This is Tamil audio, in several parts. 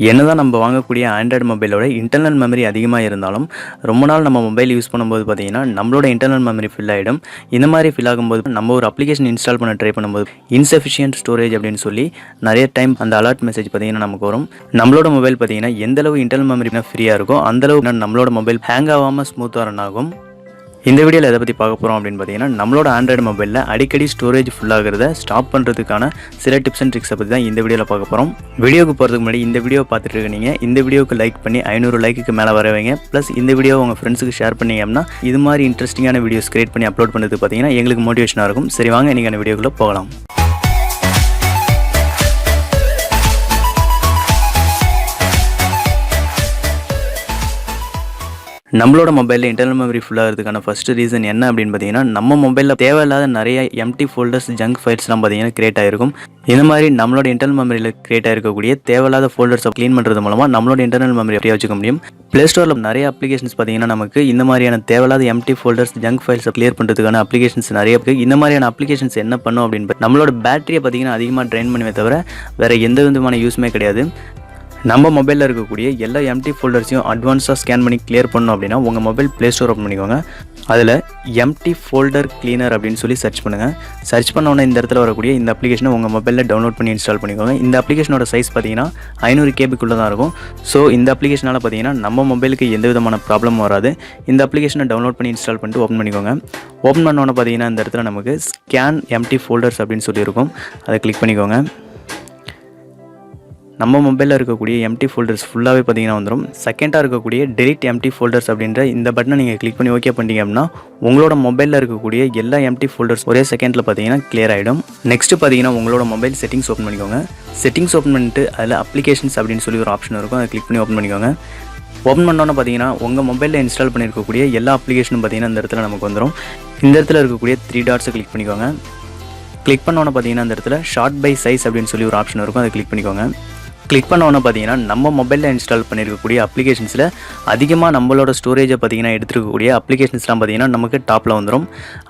என்னதான் நம்ம வாங்கக்கூடிய ஆண்ட்ராய்டு மொபைலோட இன்டர்னல் மெமரி அதிகமாக இருந்தாலும் ரொம்ப நாள் நம்ம மொபைல் யூஸ் பண்ணும்போது பார்த்தீங்கன்னா நம்மளோட இன்டர்னல் மெமரி ஃபில் ஆகிடும். இந்த மாதிரி ஃபில் ஆகும்போது நம்ம ஒரு அப்ளிகேஷன் இன்ஸ்டால் பண்ண ட்ரை பண்ணும்போது இன்சஃபிஷியன்ட் ஸ்டோரேஜ் அப்படின்னு சொல்லி நிறைய டைம் அந்த அலர்ட் மெசேஜ் பார்த்தீங்கன்னா நமக்கு வரும். நம்மளோட மொபைல் பார்த்தீங்கன்னா எந்தளவு இன்டர்னல் மெமரி ஃப்ரீயாக இருக்கும் அந்தளவு நம்மளோட மொபைல் ஹேங் ஆகாமல் ஸ்மூத்தாக ரன் ஆகும். இந்த வீடியோவில் எதை பற்றி பார்க்க போகிறோம் அப்படின்னு பார்த்தீங்கன்னா நம்மளோட ஆண்ட்ராய்டு மொபைலில் அடிக்கடி ஸ்டோரேஜ் ஃபுல்லாகிறத ஸ்டாப் பண்ணுறதுக்கான சில டிப்ஸ் அண்ட் ட்ரிக்ஸை பற்றி தான் இந்த வீடியோவில் பார்க்க போகிறோம். வீடியோக்கு போகிறதுக்கு முன்னாடி இந்த வீடியோ பார்த்துட்டு இருக்கீங்க, இந்த வீடியோக்கு லைக் பண்ணி 500 லைக்குக்கு மேலே வரவைங்க. ப்ளஸ் இந்த வீடியோ உங்கள் ஃப்ரெண்ட்ஸுக்கு ஷேர் பண்ணிங்க அப்படின்னா இது மாதிரி இன்ட்ரெஸ்டிங்கான வீடியோஸ் கிரியேட் பண்ணி அப்லோட் பண்ணுறது பார்த்தீங்கன்னா எங்களுக்கு மோட்டிவேஷனாக இருக்கும். சரி வாங்க இன்றைக்கான வீடியோக்குள்ளே போகலாம். நம்மளோட மொபைலில் இன்டர்னல் மெமரி ஃபுல்லாகிறதுக்கான ஃபஸ்ட்டு ரீசன் என்ன அப்படின்னு பார்த்தீங்கன்னா நம்ம மொபைலில் தேவையில்லாத நிறைய எம்டி ஃபோல்டர்ஸ் ஜங்க் ஃபைல்ஸ்லாம் பார்த்தீங்கன்னா கிரியேட் ஆகிருக்கும். இந்த மாதிரி நம்மளோட இன்டர்னல் மெமரியில் கிரியேட் ஆகிருக்கக்கூடிய தேவையில்லாத ஃபோல்டர்ஸை க்ளீன் பண்ணுறது மூலமாக நம்மளோட இன்டர்னல் மெமரி ஃப்ரீயாக வச்சுக்க முடியும். ப்ளே ஸ்டோரில் நிறைய அப்ளிகேஷன்ஸ் பார்த்தீங்கன்னா நமக்கு இந்த மாதிரியான தேவையில்லாத எம்டி ஃபோல்டர்ஸ் ஜங்க் ஃபைல்ஸை கிளியர் பண்ணுறதுக்கான அப்ளிகேஷன்ஸ் நிறைய இருக்குது. இந்த மாதிரியான அப்ளிகேஷன்ஸ் என்ன பண்ணும் அப்படின்னு நம்மளோட பேட்டரியை பார்த்தீங்கன்னா அதிகமாக ட்ரைன் பண்ணுவே தவிர வேறு எந்த விதமான யூஸுமே கிடையாது. நம்ம மொபைலில் இருக்கக்கூடிய எல்லா எம்டி ஃபோல்டர்ஸையும் அட்வான்ஸாக ஸ்கேன் பண்ணி கிளியர் பண்ணணும் அப்படின்னா உங்கள் மொபைல் ப்ளே ஸ்டோர் ஓப்பன் பண்ணிக்கோங்க. அதில் எம்டி ஃபோல்டர் கிளீனர் அப்படின்னு சொல்லி சர்ச் பண்ணுங்கள். சர்ச் பண்ணோன்னே இந்த இடத்துல வரக்கூடிய இந்த அப்ளிகேஷனை உங்கள் மொபைலில் டவுன்லோட் பண்ணி இன்ஸ்டால் பண்ணிக்கோங்க. இந்த அப்ளிகேஷனோட சைஸ் பார்த்தீங்கன்னா 500 KB தான் இருக்கும். ஸோ இந்த அப்ளிகேஷனால் பார்த்தீங்கன்னா நம்ம மொபைலுக்கு எந்த விதமான ப்ராப்ளமும் வராது. இந்த அப்ளிகேஷனை டவுன்லோட் பண்ணி இன்ஸ்டால் பண்ணிட்டு ஓப்பன் பண்ணிக்கோங்க. ஓப்பன் பண்ணோன்னே பார்த்தீங்கன்னா இந்த இடத்துல நமக்கு ஸ்கேன் எம்டி ஃபோல்டர்ஸ் அப்படின்னு சொல்லியிருக்கும். அதை கிளிக் பண்ணிக்கோங்க. நம்ம மொபைலில் இருக்கக்கூடிய எம்டி ஃபோல்டர்ஸ் ஃபுல்லாகவே பார்த்தீங்கன்னா வந்துடும். செகண்டாக இருக்கக்கூடிய டெலிட் எம்டி ஃபோல்டர்ஸ் அப்படின்ற இந்த பட்டனை நீங்கள் கிளிக் பண்ணி ஓகே பண்ணிட்டீங்க அப்படின்னா உங்களோட மொபைலில் இருக்கக்கூடிய எல்லா எம்டி ஃபோல்டர்ஸ் ஒரே செகண்டில் பார்த்தீங்கன்னா கிளியர் ஆகிடும். நெக்ஸ்ட்டு பார்த்தீங்கன்னா உங்களோட மொபைல் செட்டிங்ஸ் ஓப்பன் பண்ணிக்கோங்க. செட்டிங்ஸ் ஓப்பன் பண்ணிட்டு அதில் அப்ளிகேஷன்ஸ் அப்படின்னு சொல்லி ஒரு ஆப்ஷன் இருக்கும். அதை கிளிக் பண்ணி ஓப்பன் பண்ணிக்கோங்க. ஓப்பன் பண்ணோன்னே பார்த்தீங்கன்னா உங்கள் மொபைலில் இன்ஸ்டால் பண்ணியிருக்கக்கூடிய எல்லா அப்ளிகேஷனும் பார்த்தீங்கன்னா இந்த இடத்துல நமக்கு வந்துடும். இந்த இடத்துல இருக்கக்கூடிய 3 டாட்ஸை கிளிக் பண்ணிக்கோங்க. கிளிக் பண்ணோன்னே பார்த்தீங்கன்னா இந்த இடத்துல ஷார்ட் பை சைஸ் அப்படின்னு சொல்லி ஒரு ஆப்ஷன் இருக்கும். அதை கிளிக் பண்ணிக்கோங்க. கிளிக் பண்ணோன்னே பார்த்தீங்கன்னா நம்ம மொபைலில் இன்ஸ்டால் பண்ணியிருக்கக்கூடிய அப்ளிகேஷன்ஸில் அதிகமாக நம்மளோட ஸ்டோரேஜை பார்த்தீங்கன்னா எடுத்துருக்கக்கூடிய அப்ளிகேஷன்ஸ்லாம் பார்த்தீங்கன்னா நமக்கு டாப்பில் வந்துடும்.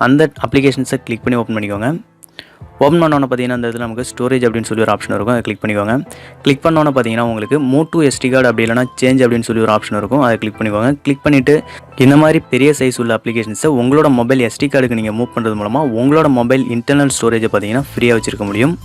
அந்த அப்ளிகேஷன்ஸை கிளிக் பண்ணி ஓப்பன் பண்ணிக்கோங்க. ஓப்பன் பண்ணோன்னே பார்த்தீங்கன்னா அந்த இடத்துல நமக்கு ஸ்டோரேஜ் அப்படின்னு சொல்லி ஒரு ஆப்ஷன் இருக்கும். அதை கிளிக் பண்ணிக்கோங்க. கிளிக் பண்ணோன்னே பார்த்தீங்கன்னா உங்களுக்கு மூவ் டு SD கார்டு அப்படி இல்லைனா சேஞ்ச் அப்படின்னு சொல்லி ஒரு ஆப்ஷன் இருக்கும். அதை கிளிக் பண்ணிக்கோங்க. கிளிக் பண்ணிவிட்டு இந்த மாதிரி பெரிய சைஸ் உள்ள அப்ளிகேஷன்ஸை உங்களோட மொபைல் SD கார்டுக்கு நீங்கள் மூவ் பண்ணுறது மூலமாக உங்களோட மொபைல் இன்டர்னல் ஸ்டோரேஜை பார்த்தீங்கன்னா ஃப்ரீயாக வச்சுருக்க முடியும்.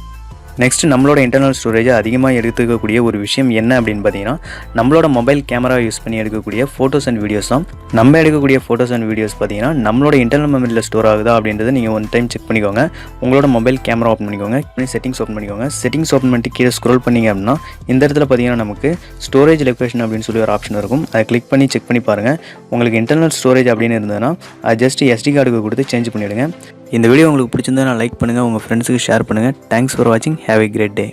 நெக்ஸ்ட் நம்மளோட இன்டர்னல் ஸ்டோரேஜை அதிகமாக எடுத்துக்கக்கூடிய ஒரு விஷயம் என்ன அப்படின்னு பார்த்தீங்கன்னா நம்மளோட மொபைல் கேமரா யூஸ் பண்ணி எடுக்கக்கூடிய ஃபோட்டோஸ் அண்ட் வீடியோஸ் தான். நம்ம எடுக்கக்கூடிய ஃபோட்டோஸ் அண்ட் வீடியோஸ் பார்த்தீங்கன்னா நம்மளோட இன்டர்னல் மெமரியில் ஸ்டோர் ஆகுதா அப்படின்றத நீங்கள் ஒன் டைம் செக் பண்ணிக்கோங்க. உங்களோட மொபைல் கேமரா ஓப்பன் பண்ணிக்கோங்க. செட்டிங்ஸ் ஓப்பன் பண்ணிக்கோங்க. செட்டிங்ஸ் ஓப்பன் பண்ணிட்டு கீழே ஸ்க்ரோல் பண்ணிங்க அப்படின்னா இந்த இடத்துல பார்த்தீங்கன்னா நமக்கு ஸ்டோரேஜ் லொகேஷன் அப்படின்னு சொல்லி ஒரு ஆப்ஷன் இருக்கும். அதை கிளிக் பண்ணி செக் பண்ணி பாருங்கள். உங்களுக்கு இன்டர்னல் ஸ்டோரேஜ் அப்படின்னு இருந்ததுன்னா அது ஜஸ்ட் SD கார்டுக்கு கொடுத்து சேஞ்ச் பண்ணிவிடுங்க. இந்த வீடியோ உங்களுக்கு பிடிச்சிருந்தா லைக் பண்ணுங்கள், உங்கள் ஃப்ரெண்ட்ஸுக்கு ஷேர் பண்ணுங்கள். தேங்க்ஸ் ஃபார் வாட்சிங். Have a great day.